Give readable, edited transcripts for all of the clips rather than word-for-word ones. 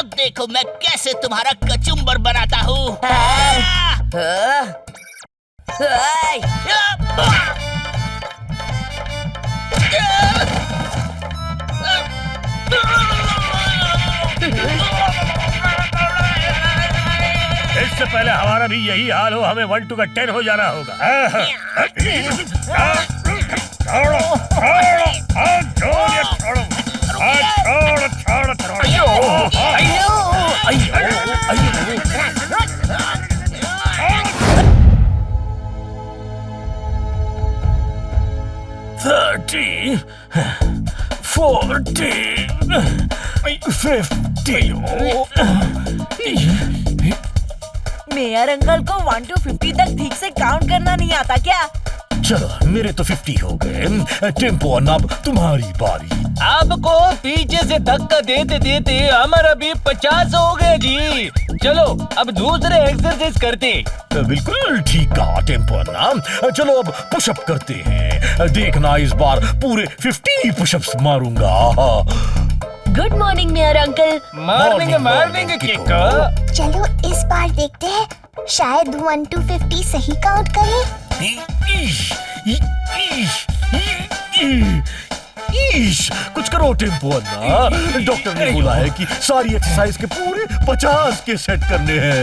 अब देखो मैं कैसे तुम्हारा कचुम्बर बनाता हूँ। इससे पहले हमारा भी यही हाल हो, हमें 1 to 10 हो जाना होगा। $30, $40, $50। मेयर अंकल को 1 to 50 तक ठीक से काउंट करना नहीं आता क्या? चलो मेरे तो 50 हो गए। टेम्पो अब तुम्हारी बारी। आपको पीछे से धक्का देते देते हमारा भी 50 हो गए जी। चलो अब दूसरे एक्सरसाइज करते। बिल्कुल ठीक कहा टेम्पो अन्ना। चलो अब पुशअप करते हैं। देखना इस बार पूरे 50 पुशअप्स मारूंगा। Good morning mayor uncle. Morning Kiko. चलो इस बार देखते हैं, शायद 1 to 50 सही काउंट करें। कुछ करो टेम्पो अन्ना। डॉक्टर ने बोला है कि सारी एक्सरसाइज के पूरे 50 के सेट करने हैं।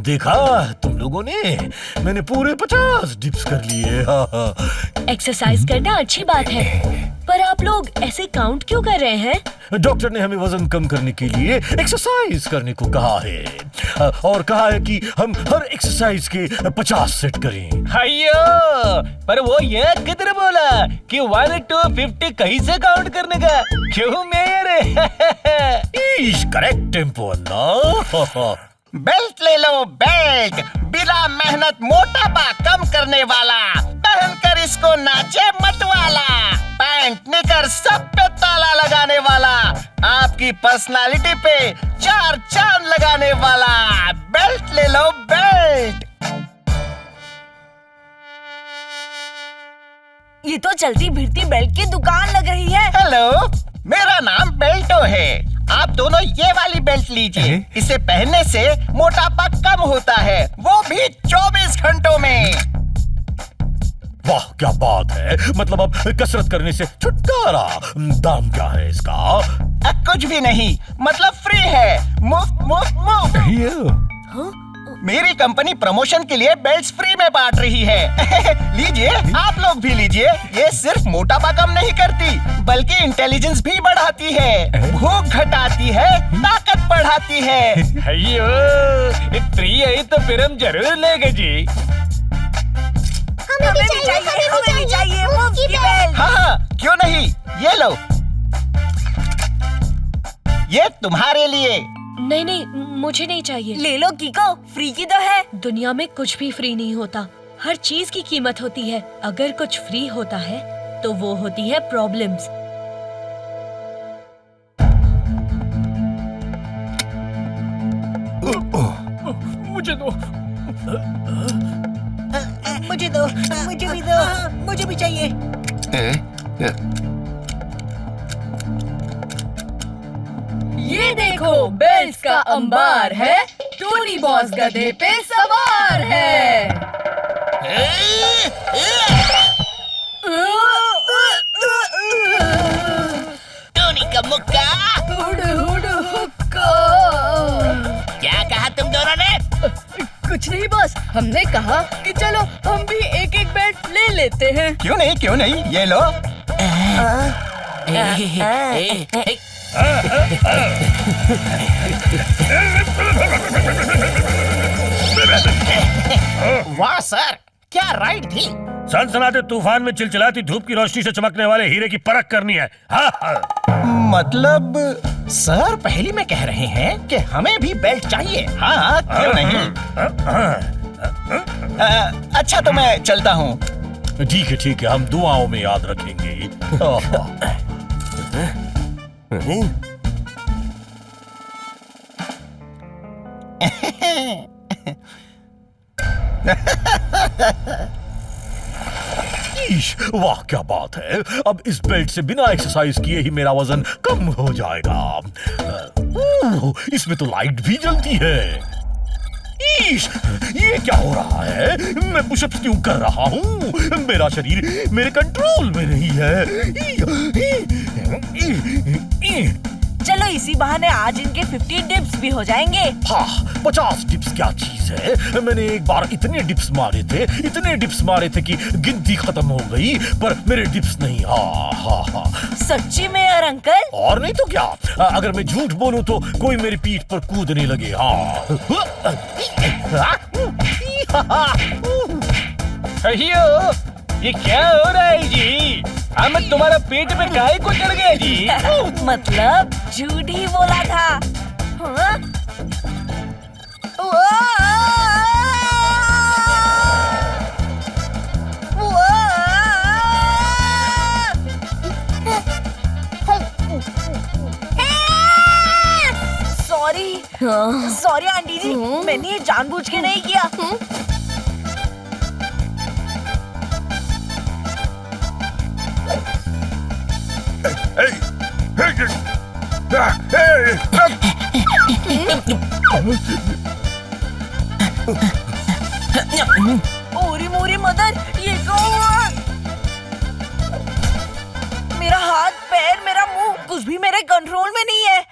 देखा तुम लोगों ने, मैंने पूरे 50 डिप्स कर लिए। एक्सरसाइज करना अच्छी बात है, पर आप लोग ऐसे काउंट क्यों कर रहे हैं? डॉक्टर ने हमें वजन कम करने के लिए एक्सरसाइज करने को कहा है, और कहा है कि हम हर एक्सरसाइज के 50 सेट करें। अयो, पर वो ये किधर बोला कि 1 to 50 कहीं से काउंट करने का? क्यों मेरे? करेक्ट टेम्पो अन्ना। बेल्ट ले लो, बेल्ट बिना मेहनत मोटापा कम करने वाला, पहनकर इसको नाचे मत वाला, पैंट निकर सब पे ताला लगाने वाला, आपकी पर्सनालिटी पे 4 चांद लगाने वाला। बेल्ट ले लो, बेल्ट। ये तो चलती फिरती बेल्ट की दुकान लग रही है। हेलो, मेरा नाम बेल्टो है। आप दोनों ये वाली बेल्ट लीजिए। इसे पहनने से मोटापा कम होता है, वो भी 24 घंटों में। वाह क्या बात है, मतलब अब कसरत करने से छुटकारा। दाम क्या है इसका? कुछ भी नहीं, मतलब फ्री है, मुफ्त मुफ्त मुफ्त। मेरी कंपनी प्रमोशन के लिए बेल्ट्स फ्री में बांट रही है। लीजिए, आप लोग भी लीजिए। ये सिर्फ मोटापा कम नहीं करती, बल्कि इंटेलिजेंस भी बढ़ाती है, भूख घटाती है, ताकत बढ़ाती है। अयो, फ्री है तो फिर हम जरूर लेंगे जी। हमें भी चाहिए मुफ्त की बेल्ट। हाँ, क्यों नहीं, ये लो, ये तुम्हारे लिए। नहीं, मुझे नहीं चाहिए। ले लो कीको, फ्री की तो है। दुनिया में कुछ भी फ्री नहीं होता, हर चीज की कीमत होती है। अगर कुछ फ्री होता है तो वो होती है प्रॉब्लम्स। मुझे दो। मुझे दो, मुझे भी दो, मुझे भी चाहिए। ये देखो, बेल्ट्स का अंबार है, टोनी बॉस गधे पे सवार है। टोनी का मुक्का। हुड हुड हुक्का। क्या कहा तुम दोनों ने? कुछ नहीं बॉस, हमने कहा कि चलो हम भी एक एक बेल्ट ले लेते हैं। क्यों नहीं, क्यों नहीं, ये लो। वाह सर, क्या राइड थी। सनसनाते तूफान में चिलचिलाती धूप की रोशनी से चमकने वाले हीरे की परख करनी है। मतलब सर पहली में कह रहे हैं कि हमें भी बेल्ट चाहिए। हाँ, क्यों नहीं। अच्छा तो मैं चलता हूँ। ठीक है, हम दुआओं में याद रखेंगे। वाह क्या बात है, अब इस बेल्ट से बिना एक्सरसाइज किए ही मेरा वजन कम हो जाएगा। इसमें तो लाइट भी जलती है। ये क्या हो रहा है? मैं पुशअप्स क्यों कर रहा हूँ? मेरा शरीर मेरे कंट्रोल में नहीं है। चलो इसी बहाने आज इनके 50 डिप्स भी हो जाएंगे। हाँ, 50 डिप्स क्या चीज है? मैंने एक बार इतने डिप्स मारे थे कि गिनती खत्म हो गई, पर मेरे डिप्स नहीं। हाँ। सच्ची में यार अंकल? और नहीं तो क्या, अगर मैं झूठ बोलूं तो कोई मेरी पीठ पर कूदने लगे। अयो, ये क्या हो रहा है जी? हम तुम्हारा पेट में काहे को चढ़ गया जी? मतलब झूठ ही बोला था। हाँ? सॉरी आंटी जी, मैंने ये जानबूझ के नहीं किया। ओरी मोरी मदर, ये क्या हुआ? मेरा हाथ, पैर, मेरा मुंह, कुछ भी मेरे कंट्रोल में नहीं है।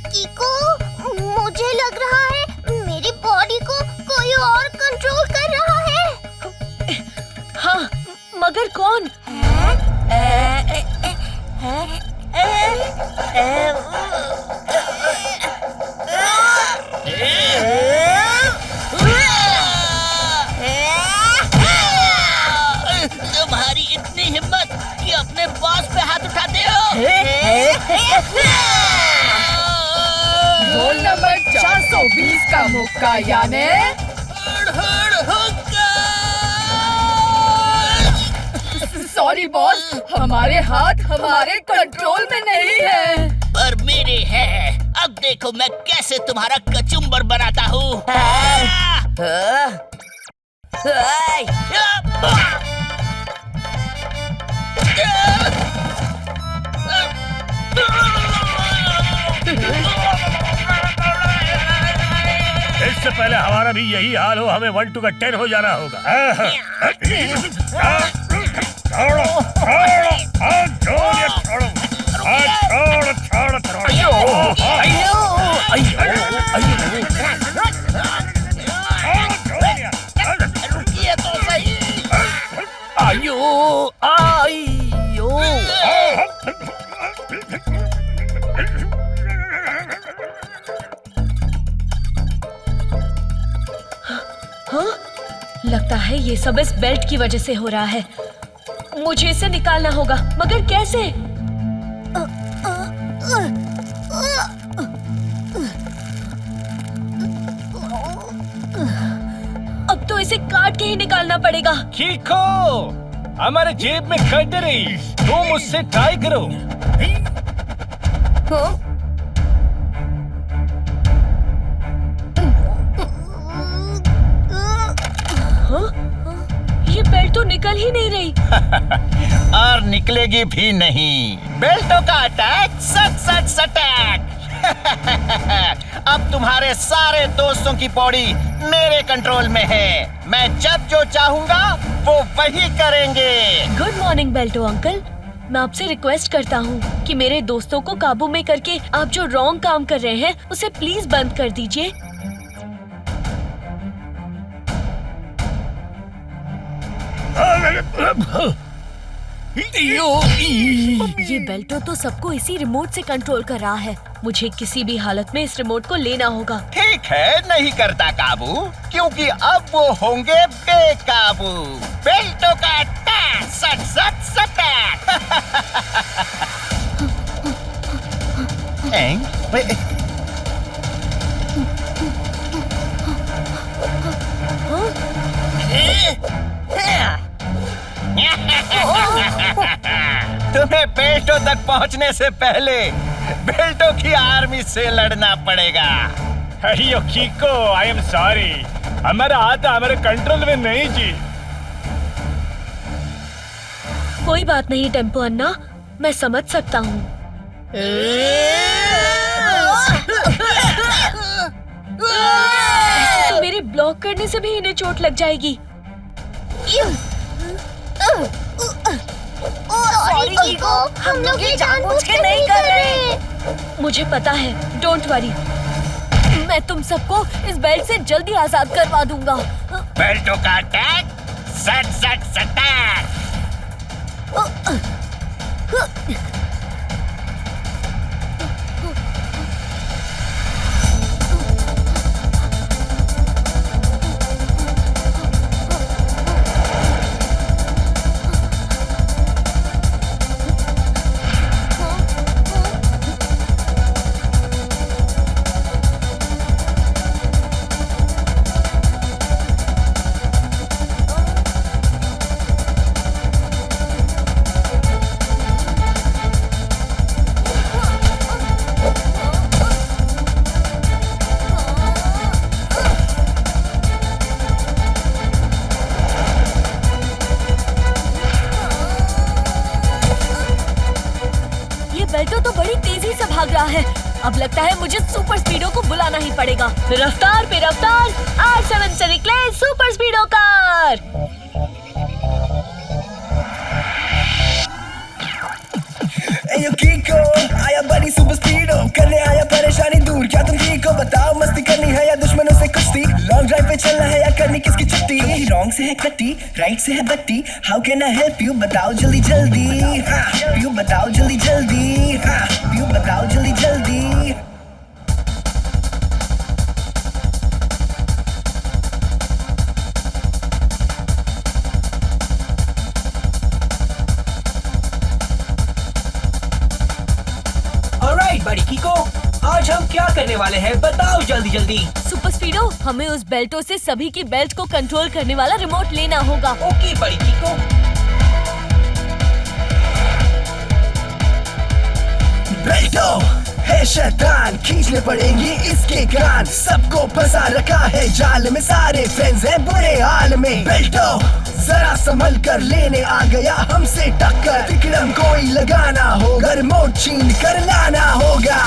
कीको, मुझे लग रहा है मेरी बॉडी को कोई और कंट्रोल कर रहा है। हाँ, मगर कौन? तुम्हारी इतनी हिम्मत कि अपने बॉस पे हाथ उठाते हो? रोल नंबर 420 का मुक्का यानी सॉरी बॉस, हमारे हाथ हमारे कंट्रोल में नहीं है। पर मेरे है। अब देखो मैं कैसे तुम्हारा कचुम्बर बनाता हूँ। इससे पहले हमारा भी यही हाल हो, हमें 1 to 10 हो जाना होगा। रुकिए तो सही। हाँ? लगता है ये सब इस बेल्ट की वजह से हो रहा है। मुझे इसे निकालना होगा, मगर कैसे? अब तो इसे काट के ही निकालना पड़ेगा। कीको, हमारे जेब में कट रही, तुम मुझसे ट्राई करो। ये बेल्ट तो निकल ही नहीं रही। और निकलेगी भी नहीं। बेल्टों का अटैक, सट अटैक। अब तुम्हारे सारे दोस्तों की बॉडी मेरे कंट्रोल में है। मैं जब जो चाहूंगा वो वही करेंगे। गुड मॉर्निंग बेल्टो अंकल, मैं आपसे रिक्वेस्ट करता हूँ कि मेरे दोस्तों को काबू में करके आप जो रॉन्ग काम कर रहे हैं उसे प्लीज बंद कर दीजिए। ये बेल्टो तो सबको इसी रिमोट से कंट्रोल कर रहा है। मुझे किसी भी हालत में इस रिमोट को लेना होगा। ठीक है, नहीं करता काबू, क्योंकि अब वो होंगे बेकाबू। बेल्टो का अटैक, सट सट सटैक। तुम्हें बेल्टो तक पहुंचने से पहले बेल्टो की आर्मी से लड़ना पड़ेगा। अयो कीको, आई एम सॉरी, हमारा हाथ हमारे कंट्रोल में नहीं जी। कोई बात नहीं टेम्पो अन्ना, मैं समझ सकता हूँ। तो मेरे ब्लॉक करने से भी इन्हें चोट लग जाएगी। सॉरी कीको, हम लोग ये जानबूझ के नहीं कर रहे। मुझे पता है, डोंट वरी। मैं तुम सबको इस बेल्ट से जल्दी आजाद करवा दूंगा। बेल्टो का अटैक, सट सट सटैक। बेल्टो तो बड़ी तेजी से भाग रहा है। अब लगता है मुझे सुपर स्पीडो को बुलाना ही पड़ेगा। रफ्तार पे रफ्तार, R7 से निकले सुपर स्पीडो कार। एयो कीको, आया बड़ी सुपर स्पीडो, करने आया परेशानी दूर। क्या तुम ठीक हो? बताओ, मस्ती करनी है या दुश्मनों से कुश्ती? लॉन्ग ड्राइव पे चलना है या करनी किसकी छुट्टी? रॉन्ग से है कट्टी, राइट से है बट्टी। How can I help you? बताओ जल्दी जल्दी। यू बताओ जल्दी जल्दी। यू बताओ जल्दी जल्दी। बड़ी कीको, आज हम क्या करने वाले हैं? बताओ जल्दी जल्दी। सुपर स्पीडो, हमें उस बेल्टो से सभी की बेल्ट को कंट्रोल करने वाला रिमोट लेना होगा। ओके बड़ी कीको। बेल्टो है शैतान, खींचने पड़ेंगी इसके कान। सबको फंसा रखा है जाल में, सारे फ्रेंड्स हैं बुरे हाल में। बेल्टो जरा संभल कर लेने आ गया हमसे टक्कर। विक्रम कोई लगाना होगा, रिमोट छीन कर लाना होगा।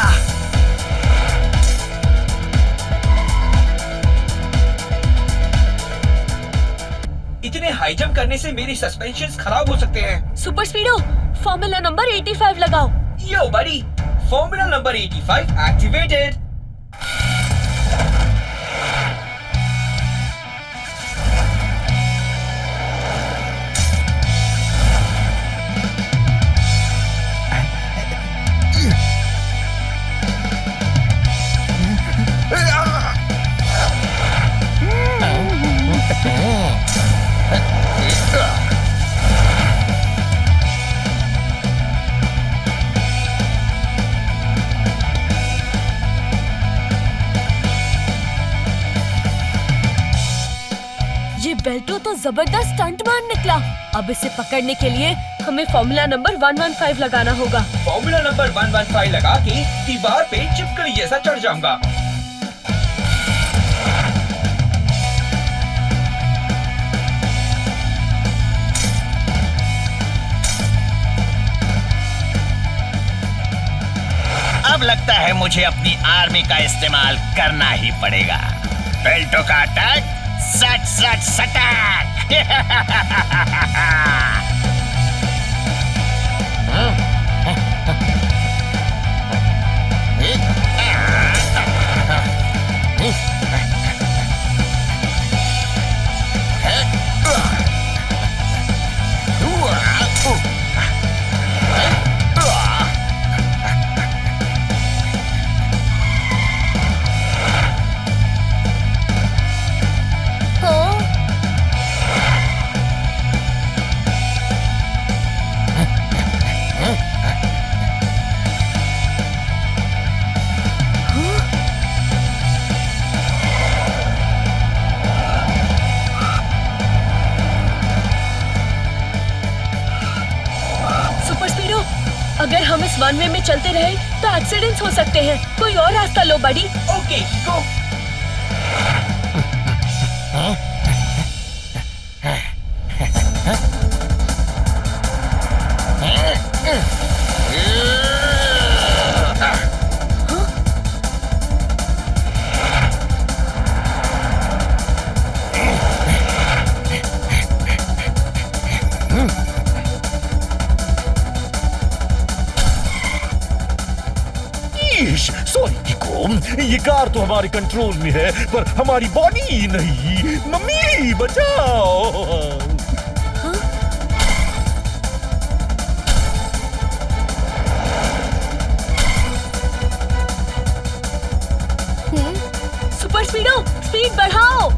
इतने हाई जंप करने से मेरी सस्पेंशंस खराब हो सकते हैं। सुपर स्पीडो, फॉर्मूला नंबर 85 लगाओ। यो बड़ी, फॉर्मूला नंबर 85 एक्टिवेटेड। ये बेल्टो तो जबरदस्त स्टंटमैन निकला। अब इसे पकड़ने के लिए हमें फॉर्मूला नंबर 115 लगाना होगा। फॉर्मूला नंबर 115 लगा के दीवार पे चिपकली जैसा चढ़ जाऊंगा। अब लगता है मुझे अपनी आर्मी का इस्तेमाल करना ही पड़ेगा। बेल्टो का अटैक, सट सट सटैक। अगर हम इस वन वे में चलते रहे तो एक्सीडेंट्स हो सकते हैं। कोई और रास्ता लो बडी। Okay go. सॉरी किको, ये कार तो हमारे कंट्रोल में है पर हमारी बॉडी नहीं। मम्मी बचाओ। सुपर स्पीडो, स्पीड बढ़ाओ।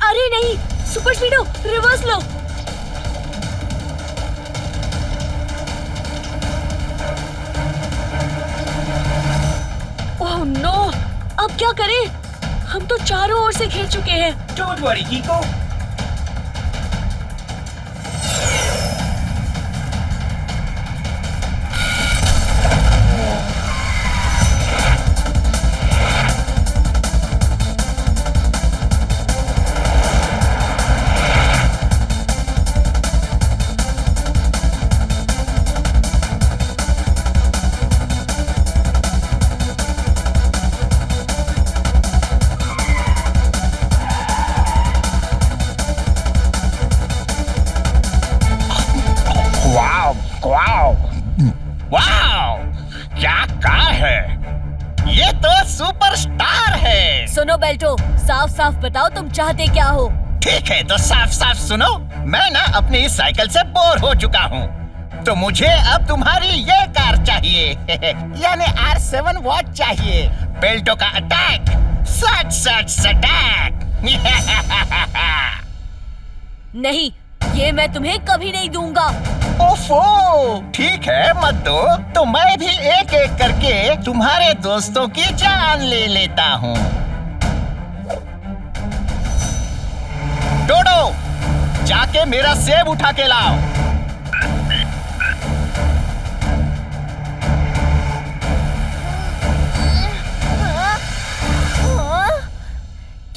अरे नहीं, सुपर स्पीडो रिवर्स लो। ओह नो, अब क्या करें? हम तो चारों ओर से घिर चुके हैं। Don't worry कीको। वाओ, क्या कार है! ये तो सुपरस्टार है। सुनो बेल्टो, साफ साफ बताओ तुम चाहते क्या हो? ठीक है तो साफ साफ सुनो, मैं ना अपनी इस साइकिल से बोर हो चुका हूँ, तो मुझे अब तुम्हारी ये कार चाहिए। यानी R7 वॉच चाहिए। बेल्टो का अटैक, सट सट सटैक। नहीं, ये मैं तुम्हें कभी नहीं दूंगा। ओफो, ठीक है मत दो, तो मैं भी एक एक करके तुम्हारे दोस्तों की जान ले लेता हूँ। डोडो, जाके मेरा सेब उठा के लाओ।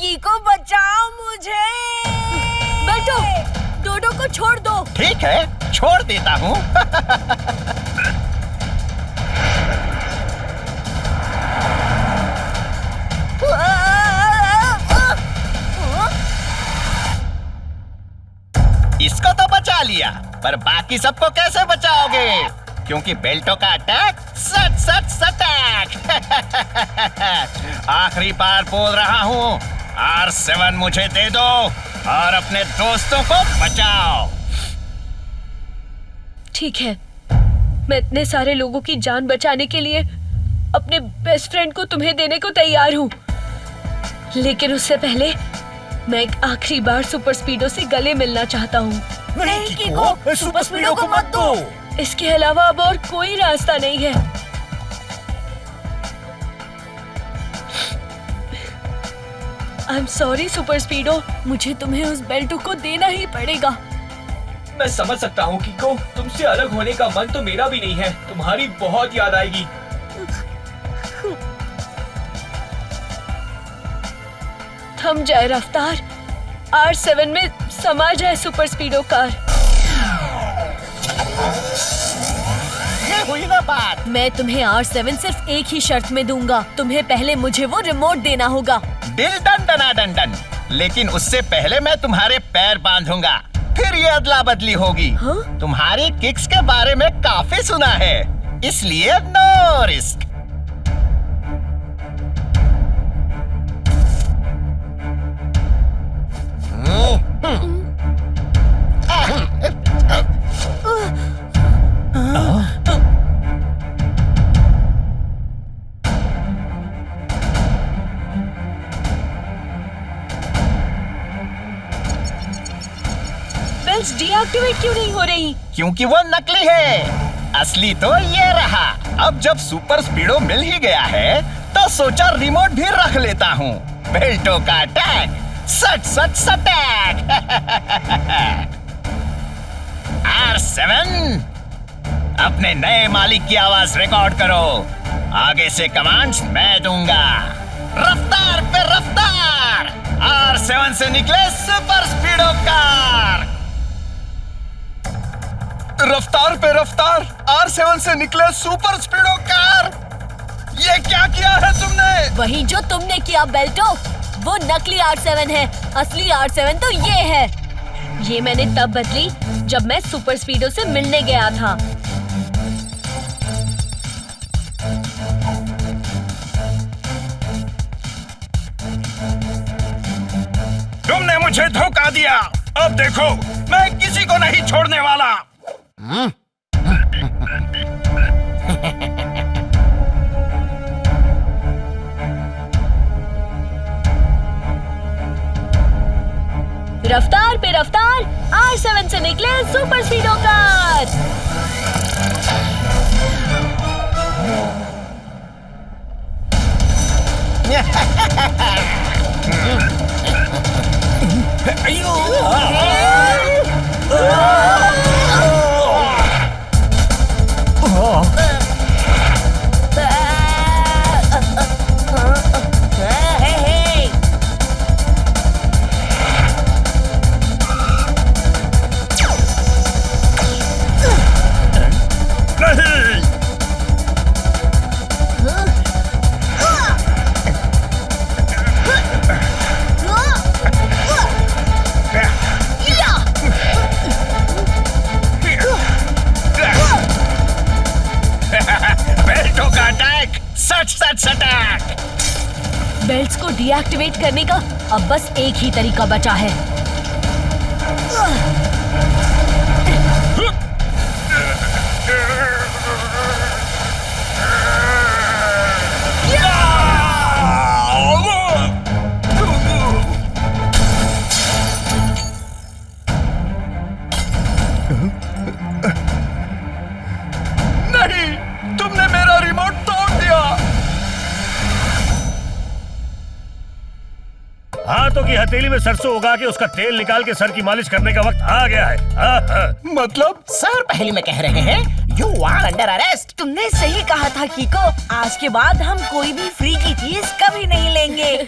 कीको बचाओ मुझे। बेल्टो, डोडो को छोड़ दो। ठीक है, छोड़ देता हूँ। इसको तो बचा लिया, पर बाकी सबको कैसे बचाओगे? क्योंकि बेल्टो का अटैक सट सट सटैक। आखिरी बार बोल रहा हूँ, R7 मुझे दे दो और अपने दोस्तों को बचाओ। ठीक है, मैं इतने सारे लोगों की जान बचाने के लिए अपने बेस्ट फ्रेंड को तुम्हें देने को तैयार हूँ, लेकिन उससे पहले मैं एक आखिरी बार सुपर स्पीडो से गले मिलना चाहता हूँ। नहीं कीको, सुपर स्पीडो को मत दो। इसके अलावा अब और कोई रास्ता नहीं है। आई एम सॉरी सुपर स्पीडो, मुझे तुम्हें उस बेल्टो को देना ही पड़ेगा। मैं समझ सकता हूँ कीको, तुमसे अलग होने का मन तो मेरा भी नहीं है। तुम्हारी बहुत याद आएगी। थम जाए रफ्तार, R7 में समा जाए सुपर स्पीडो कार। ये हुई ना बात। मैं तुम्हें R7 सिर्फ एक ही शर्त में दूंगा, तुम्हें पहले मुझे वो रिमोट देना होगा। दिल डन डना डन डन, लेकिन उससे पहले मैं तुम्हारे पैर बांधूंगा, फिर ये अदला बदली होगी। हाँ? तुम्हारी किक्स के बारे में काफी सुना है, इसलिए नो रिस्क। डीएक्टिवेट क्यों नहीं हो रही? क्योंकि वो नकली है, असली तो ये रहा। अब जब सुपर स्पीडो मिल ही गया है, तो सोचा रिमोट भी रख लेता हूँ। बेल्टो का अटैक, सच सच सटैक। R7 अपने नए मालिक की आवाज रिकॉर्ड करो। आगे से कमांड्स मैं दूंगा। रफ्तार पे रफ्तार, R7 से निकले सुपर स्पीडो कार। रफ्तार पे रफ्तार, R7 से निकले सुपर स्पीडो कार। ये क्या किया है तुमने? वही जो तुमने किया बेल्टो। वो नकली R7 है, असली R7 तो ये है। ये मैंने तब बदली जब मैं सुपर स्पीडो से मिलने गया था। तुमने मुझे धोखा दिया। अब देखो मैं किसी को नहीं छोड़ने वाला। रफ्तार पे रफ्तार, R7 से निकले सुपर स्पीडो कार। बेल्टो का अटैक सच सच अटैक। बेल्ट्स को डीएक्टिवेट करने का अब बस एक ही तरीका बचा है। नहीं, तुमने मेरा रिमोट तोड़ दिया। हाथों की हथेली में सरसों उगा के उसका तेल निकाल के सर की मालिश करने का वक्त आ गया है। मतलब सर पहले में कह रहे हैं यू आर अंडर अरेस्ट। तुमने सही कहा था कीको। आज के बाद हम कोई भी फ्री की चीज कभी नहीं लेंगे।